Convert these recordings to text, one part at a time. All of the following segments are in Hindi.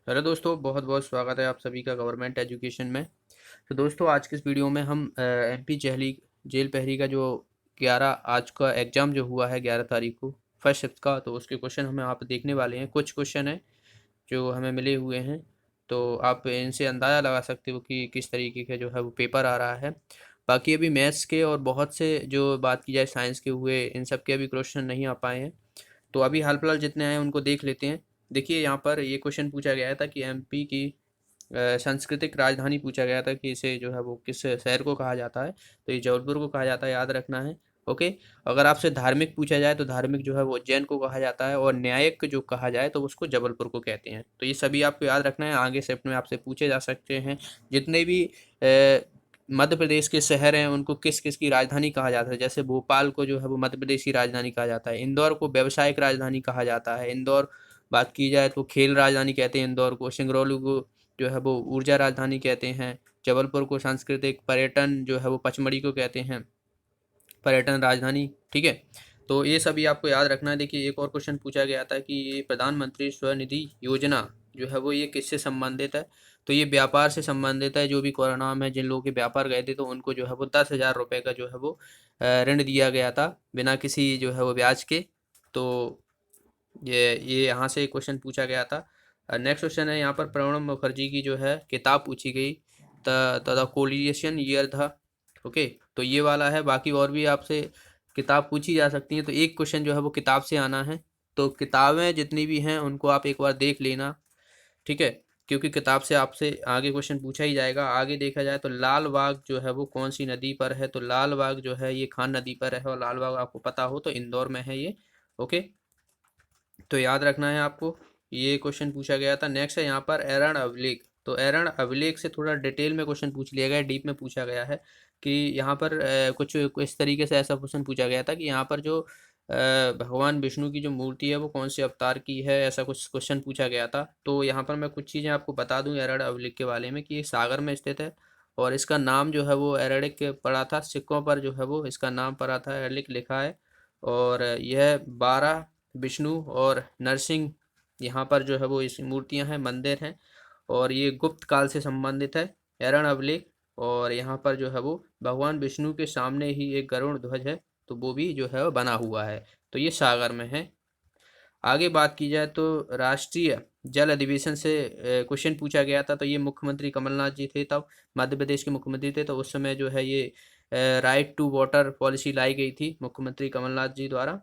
हेलो दोस्तों, बहुत बहुत स्वागत है आप सभी का गवर्नमेंट एजुकेशन में। तो दोस्तों, आज के इस वीडियो में हम एमपी जेल पहरी का जो 11 आज का एग्ज़ाम जो हुआ है 11 तारीख को फर्स्ट शिफ्ट का, तो उसके क्वेश्चन हमें आप देखने वाले हैं। कुछ क्वेश्चन हैं जो हमें मिले हुए हैं, तो आप इनसे अंदाज़ा लगा सकते हो कि किस तरीके का जो है वो पेपर आ रहा है। बाकी अभी मैथ्स के और बहुत से जो बात की जाए साइंस के हुए, इन सब के अभी क्वेश्चन नहीं आ पाए हैं। तो अभी हाल फिलहाल जितने आए हैं उनको देख लेते हैं। देखिए, यहाँ पर ये क्वेश्चन पूछा गया था कि एमपी की सांस्कृतिक राजधानी पूछा गया था कि इसे जो है वो किस शहर को कहा जाता है। तो ये जबलपुर को कहा जाता है, याद रखना है। ओके। अगर आपसे धार्मिक पूछा जाए तो धार्मिक जो है वो उज्जैन को कहा जाता है, और न्यायिक जो कहा जाए तो उसको जबलपुर को कहते हैं। तो ये सभी आपको याद रखना है, आगे शिफ्ट में आपसे पूछे जा सकते हैं। जितने भी मध्य प्रदेश के शहर हैं उनको किस किस की राजधानी कहा जाता है। जैसे भोपाल को जो है वो मध्य प्रदेश की राजधानी कहा जाता है, इंदौर को व्यावसायिक राजधानी कहा जाता है, इंदौर बात की जाए तो खेल राजधानी कहते हैं इंदौर को, सिंगरौली को जो है वो ऊर्जा राजधानी कहते हैं, जबलपुर को सांस्कृतिक पर्यटन जो है वो पचमढ़ी को कहते हैं पर्यटन राजधानी। ठीक है। तो ये सभी आपको याद रखना है। देखिए, एक और क्वेश्चन पूछा गया था कि ये प्रधानमंत्री स्वनिधि योजना जो है वो ये किससे संबंधित है। तो ये व्यापार से संबंधित है। जो भी कोरोना में जिन लोगों के व्यापार गए थे तो उनको जो है वो 10,000 रुपये का जो है वो ऋण दिया गया था, बिना किसी जो है वो ब्याज के। तो ये यहाँ से क्वेश्चन पूछा गया था। नेक्स्ट क्वेश्चन है यहाँ पर प्रणब मुखर्जी की जो है किताब पूछी गई, द कोलिशन ईयर था। ओके। तो ये वाला है। बाकी और भी आपसे किताब पूछी जा सकती हैं, तो एक क्वेश्चन जो है वो किताब से आना है। तो किताबें जितनी भी हैं उनको आप एक बार देख लेना। ठीक है। क्योंकि किताब से आपसे आगे क्वेश्चन पूछा ही जाएगा। आगे देखा जाए तो लाल बाग जो है वो कौन सी नदी पर है। तो लाल बाग जो है ये खान नदी पर है, और लाल बाग आपको पता हो तो इंदौर में है ये। ओके। तो याद रखना है आपको, ये क्वेश्चन पूछा गया था। नेक्स्ट है यहाँ पर एरण अभिलेख। तो एरण अभिलेख से थोड़ा डिटेल में क्वेश्चन पूछ लिया गया है, डीप में पूछा गया है कि यहाँ पर कुछ इस तरीके से ऐसा क्वेश्चन पूछा गया था कि यहाँ पर जो भगवान विष्णु की जो मूर्ति है वो कौन से अवतार की है, ऐसा कुछ क्वेश्चन पूछा गया था। तो यहाँ पर मैं कुछ चीज़ें आपको बता दूँ एरण अभिलेख के बारे में कि ये सागर में स्थित है, और इसका नाम जो है वो एरडिक पड़ा था। सिक्कों पर जो है वो इसका नाम पड़ा था, एरडिक लिखा है। और यह 12 विष्णु और नरसिंह यहाँ पर जो है वो इस मूर्तियाँ हैं, मंदिर हैं, और ये गुप्त काल से संबंधित है एरण अभिलेख। और यहाँ पर जो है वो भगवान विष्णु के सामने ही एक गरुड़ ध्वज है, तो वो भी जो है वो बना हुआ है। तो ये सागर में है। आगे बात की जाए तो राष्ट्रीय जल अधिवेशन से क्वेश्चन पूछा गया था। तो ये मुख्यमंत्री कमलनाथ जी थे तब, मध्य प्रदेश के मुख्यमंत्री थे, तो उस समय जो है ये राइट टू वाटर पॉलिसी लाई गई थी मुख्यमंत्री कमलनाथ जी द्वारा।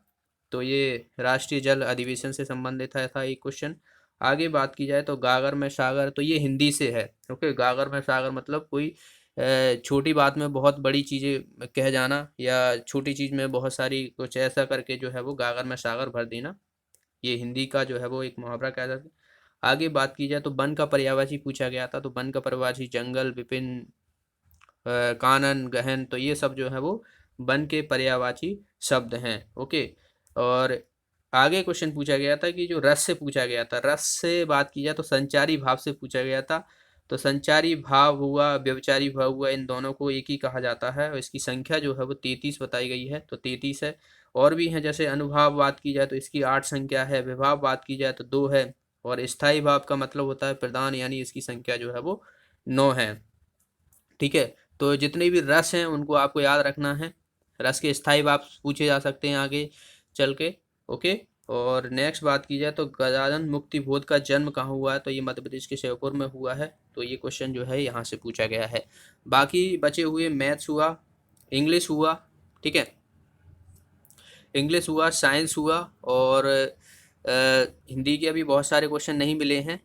तो ये राष्ट्रीय जल अधिवेशन से संबंधित है था एक क्वेश्चन। आगे बात की जाए तो गागर में सागर, तो ये हिंदी से है। ओके। गागर में सागर मतलब कोई छोटी बात में बहुत बड़ी चीज़ें कह जाना, या छोटी चीज़ में बहुत सारी कुछ ऐसा करके जो है वो गागर में सागर भर देना। ये हिंदी का जो है वो एक मुहावरा कहा जाता है। आगे बात की जाए तो वन का पर्यायवाची पूछा गया था। तो वन का पर्यायवाची जंगल, विपिन, कानन, गहन, तो ये सब जो है वो वन के पर्यायवाची शब्द हैं। ओके। और आगे क्वेश्चन पूछा गया था कि जो रस से पूछा गया था, रस से बात की जाए तो संचारी भाव से पूछा गया था। तो संचारी भाव हुआ, व्यभिचारी भाव हुआ, इन दोनों को एक ही कहा जाता है, और इसकी संख्या जो है वो 33 बताई गई है, तो 33 है। और भी हैं, जैसे अनुभाव बात की जाए तो इसकी 8 संख्या है, विभाव बात की जाए तो 2 है, और स्थायी भाव का मतलब होता है प्रधान, यानी इसकी संख्या जो है वो 9 है। ठीक है। तो जितने भी रस हैं उनको आपको याद रखना है। रस के स्थायी भाव पूछे जा सकते हैं आगे चल के। ओके। और नेक्स्ट बात की जाए तो गजानन मुक्ति बोध का जन्म कहाँ हुआ है। तो ये मध्य प्रदेश के श्योपुर में हुआ है। तो ये क्वेश्चन जो है यहाँ से पूछा गया है। बाकी बचे हुए मैथ्स हुआ, इंग्लिश हुआ। ठीक है। इंग्लिश हुआ, साइंस हुआ, और हिंदी के अभी बहुत सारे क्वेश्चन नहीं मिले हैं।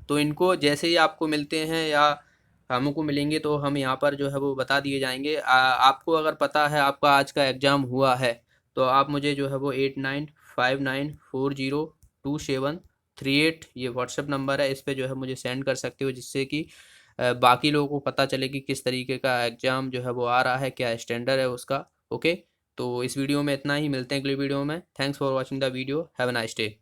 तो इनको जैसे ही आपको मिलते हैं या हमको मिलेंगे तो हम यहाँ पर जो है वो बता दिए जाएंगे। आपको अगर पता है आपका आज का एग्ज़ाम हुआ है, तो आप मुझे जो है वो 8959402738 ये व्हाट्सएप नंबर है, इस पे जो है मुझे सेंड कर सकते हो, जिससे कि बाकी लोगों को पता चले कि किस तरीके का एग्ज़ाम जो है वो आ रहा है, क्या स्टैंडर्ड है उसका। ओके। तो इस वीडियो में इतना ही, मिलते हैं अगली वीडियो में। Thanks for watching the video, have a nice day.